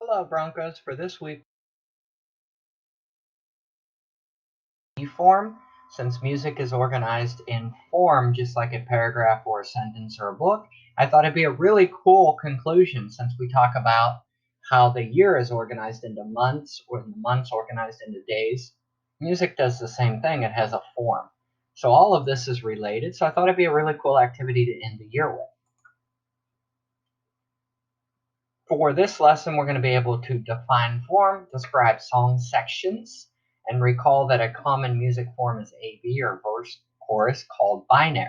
Hello, Broncos. For this week, form. Since music is organized in form, just like a paragraph or a sentence or a book, I thought it'd be a really cool conclusion since we talk about how the year is organized into months or the months organized into days. Music does the same thing. It has a form. So all of this is related. So I thought it'd be a really cool activity to end the year with. For this lesson, we're going to be able to define form, describe song sections, and recall that a common music form is A-B or verse chorus called binary.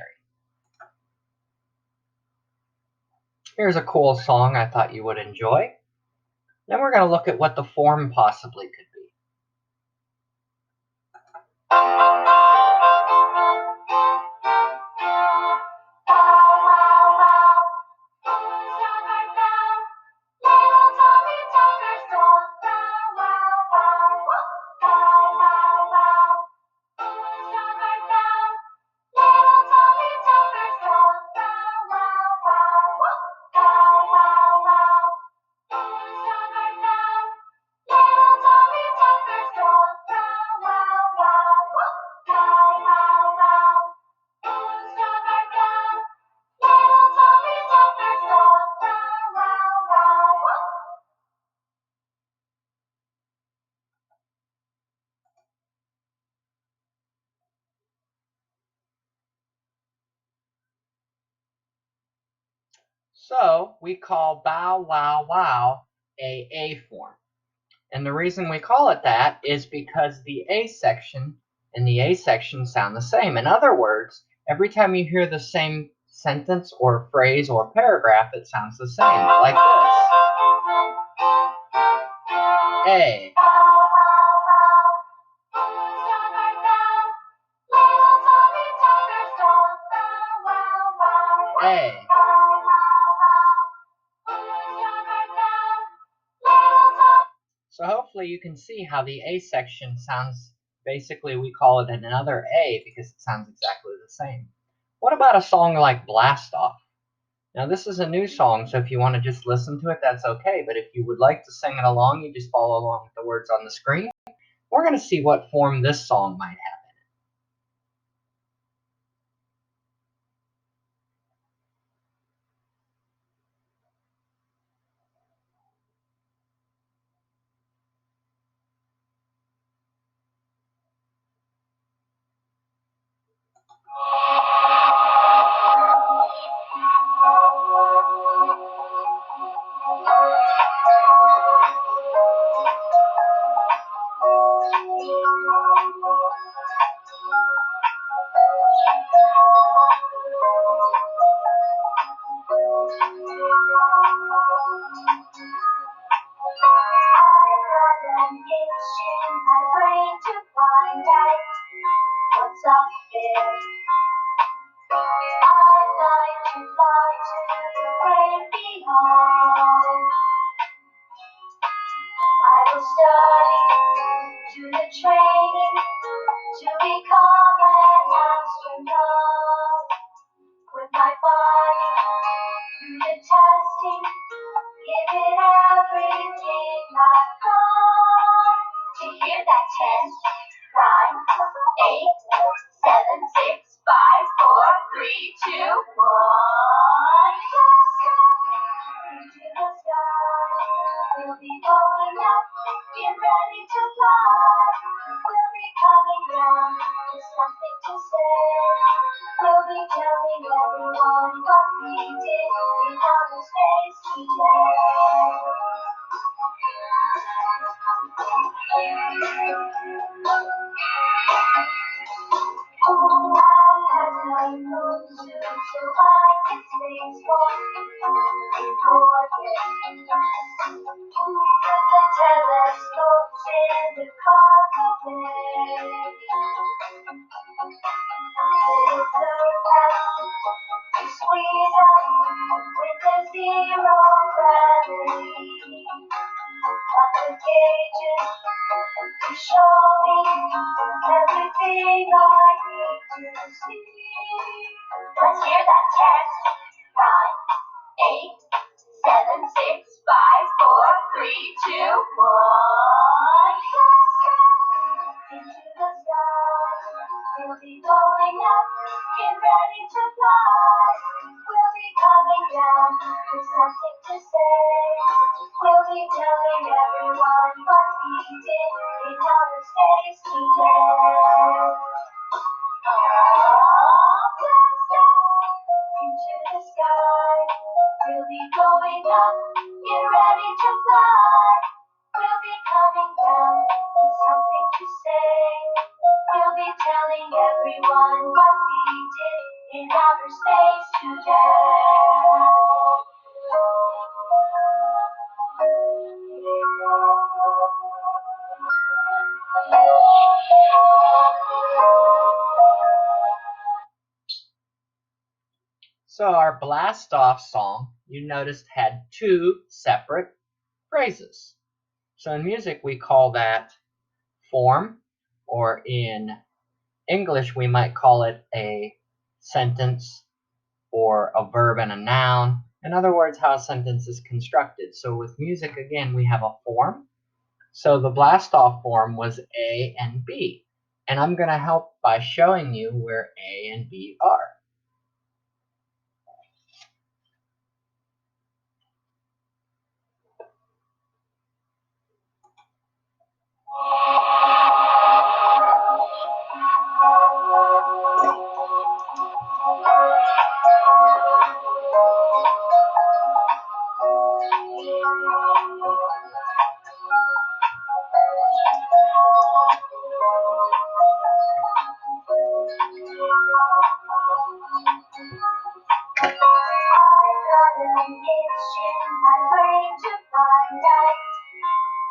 Here's a cool song I thought you would enjoy. Then we're going to look at what the form possibly could be. So we call bow wow wow a form. And the reason we call it that is because the A section and the A section sound the same. In other words, every time you hear the same sentence or phrase or paragraph, it sounds the same, like this. A. A. So hopefully you can see how the A section sounds, basically we call it another A because it sounds exactly the same. What about a song like Blast Off? Now this is a new song, so if you want to just listen to it, that's okay. But if you would like to sing it along, you just follow along with the words on the screen. We're going to see what form this song might have. What's up there? I'd like to fly to the great beyond. I was studying to the training to become an astronaut. With my body through the testing, give it everything I've got. To hear that 10, 9, 8, 7, 6, 5, 4, 3, 2, 1. Into the sky, we'll be going up, get ready to fly. We'll be coming down, there's something to say. We'll be telling everyone what we did in outer space today. Telescopes in the cargo bay. It's a test to squeeze up with the zero gravity. Got the gauges to show me everything I need to see. Let's hear that test. 9, 8, 7, 6, 5, 4, 3, 3, 2, 1. Into the sky, we'll be going up, get ready to fly. We'll be coming down, there's nothing to say. We'll be telling everyone what we did in outer space today. Into the sky, we'll be going up, get ready to fly. We'll be coming down, with something to say. We'll be telling everyone what we did in outer space today. So our blast off song, you noticed, had 2 separate phrases. So in music we call that form, or in English we might call it a sentence or a verb and a noun. In other words, how a sentence is constructed. So with music, again, we have a form. So the blast off form was A and B. And I'm going to help by showing you where A and B are.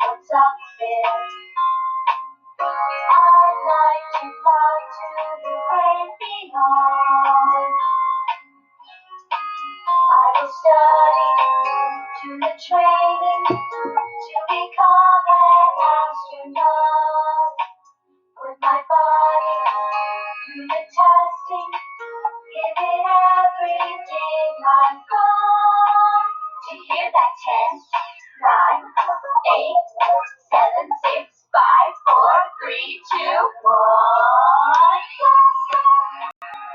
What's up there? I'd like to fly to the great beyond. I will study, do the training to become an astronaut. Put my body through the testing, give it everything I've got. Do you hear that? 10, 9, 8, 7, 6, 5, 4, 3, 2, 1.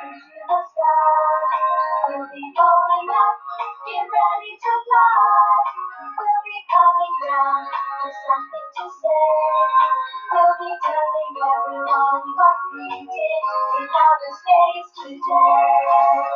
Into the sky, we'll be going up, get ready to fly. We'll be coming down, with something to say. We'll be telling everyone what we did in outer space today.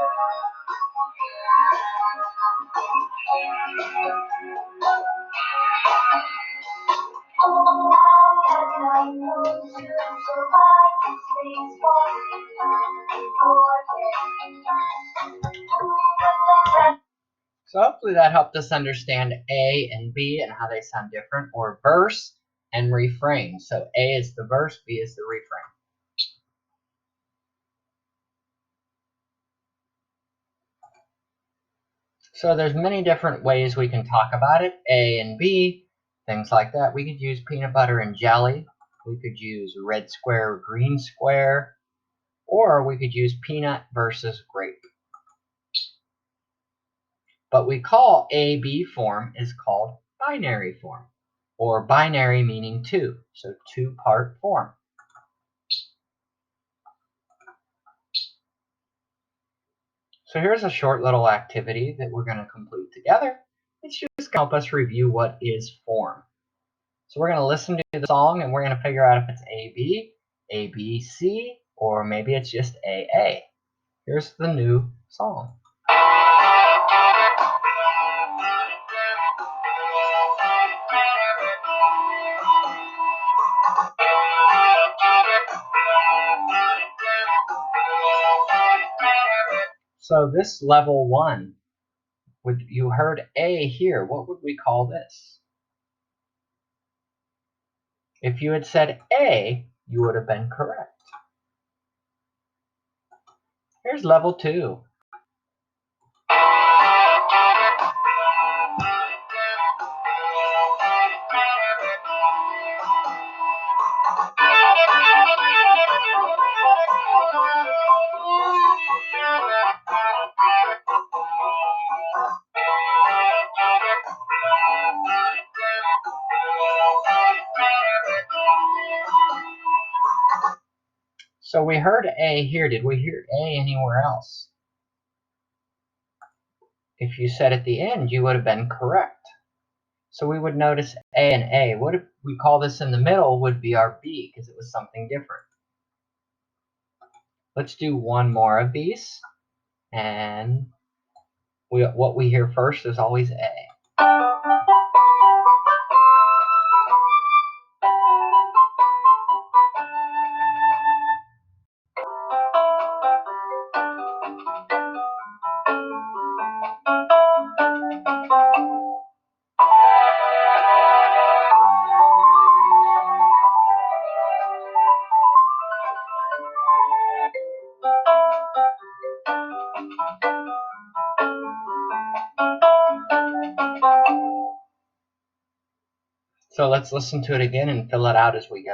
So hopefully that helped us understand A and B and how they sound different, or verse and refrain. So A is the verse, B is the refrain. So there's many different ways we can talk about it, A and B, things like that. We could use peanut butter and jelly. We could use red square, green square, or we could use peanut versus grape. But we call A-B form is called binary form, or binary meaning 2, so 2-part form. So here's a short little activity that we're going to complete together. It's just to help us review what is form. So we're going to listen to the song and we're going to figure out if it's A-B, A-B-C, or maybe it's just A-A. Here's the new song. So this level 1, you heard A here. What would we call this? If you had said A, you would have been correct. Here's level 2. So we heard A here. Did we hear A anywhere else? If you said at the end, you would have been correct. So we would notice A and A. What if we call this in the middle would be our B because it was something different. Let's do one more of these. And what we hear first is always A. So let's listen to it again and fill it out as we go.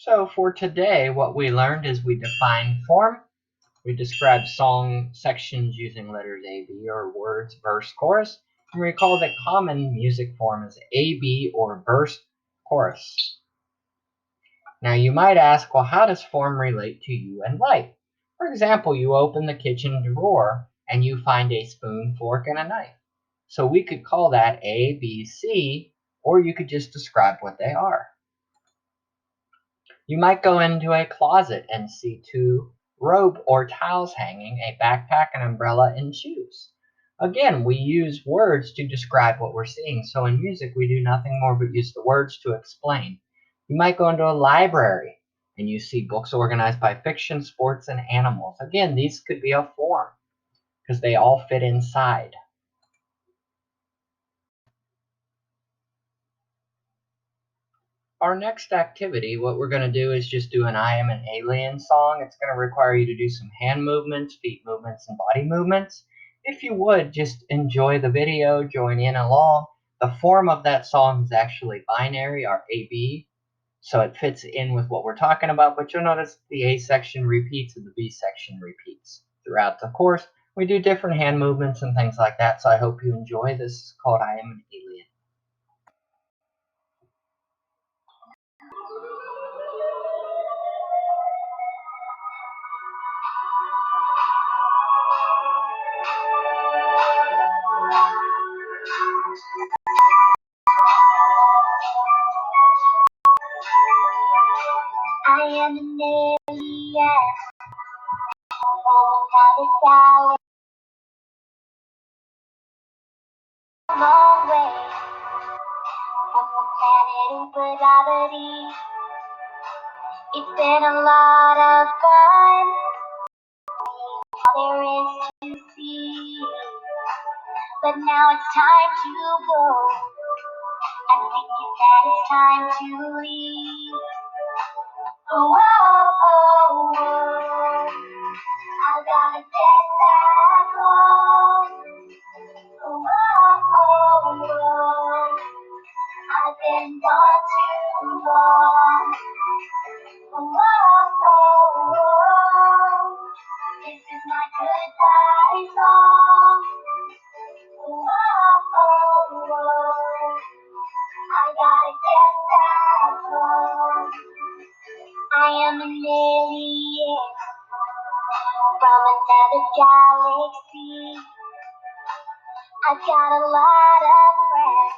So for today, what we learned is we defined form. We described song sections using letters A, B, or words, verse, chorus. And recall that common music form is A, B, or verse, chorus. Now you might ask, well, how does form relate to you and life? For example, you open the kitchen drawer and you find a spoon, fork, and a knife. So we could call that A, B, C, or you could just describe what they are. You might go into a closet and see two robe or towels hanging, a backpack, an umbrella, and shoes. Again, we use words to describe what we're seeing. So in music, we do nothing more but use the words to explain. You might go into a library and you see books organized by fiction, sports, and animals. Again, these could be a form because they all fit inside. Our next activity, what we're going to do is just do an I Am an Alien song. It's going to require you to do some hand movements, feet movements, and body movements. If you would, just enjoy the video, join in along. The form of that song is actually binary, or AB, so it fits in with what we're talking about, but you'll notice the A section repeats and the B section repeats throughout the course. We do different hand movements and things like that, so I hope you enjoy. This is called I Am an Alien. I am an alien from another galaxy, a long way from the planet of gravity. It's been a lot of fun. All there is to see, but now it's time to go. I'm thinking that it's time to leave. Oh, oh, oh, oh. I gotta get back home. Oh, oh, oh. I've been gone too long. Oh, oh, oh. This is my goodbye song. Oh, oh. I gotta get back home. I am an alien from another galaxy. I've got a lot of friends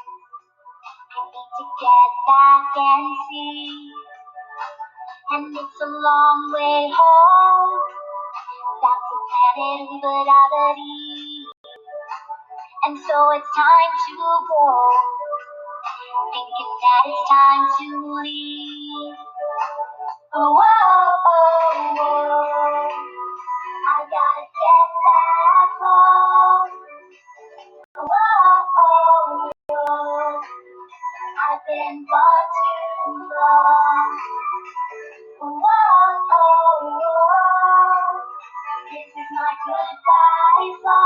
I need to get back and see. And it's a long way home. That's a planet gravity. And so it's time to go. Thinking that it's time to leave. Oh, oh, oh, oh. I gotta get back home. Oh, oh, oh. I've been gone too long. Oh, oh, oh. This is my goodbye song.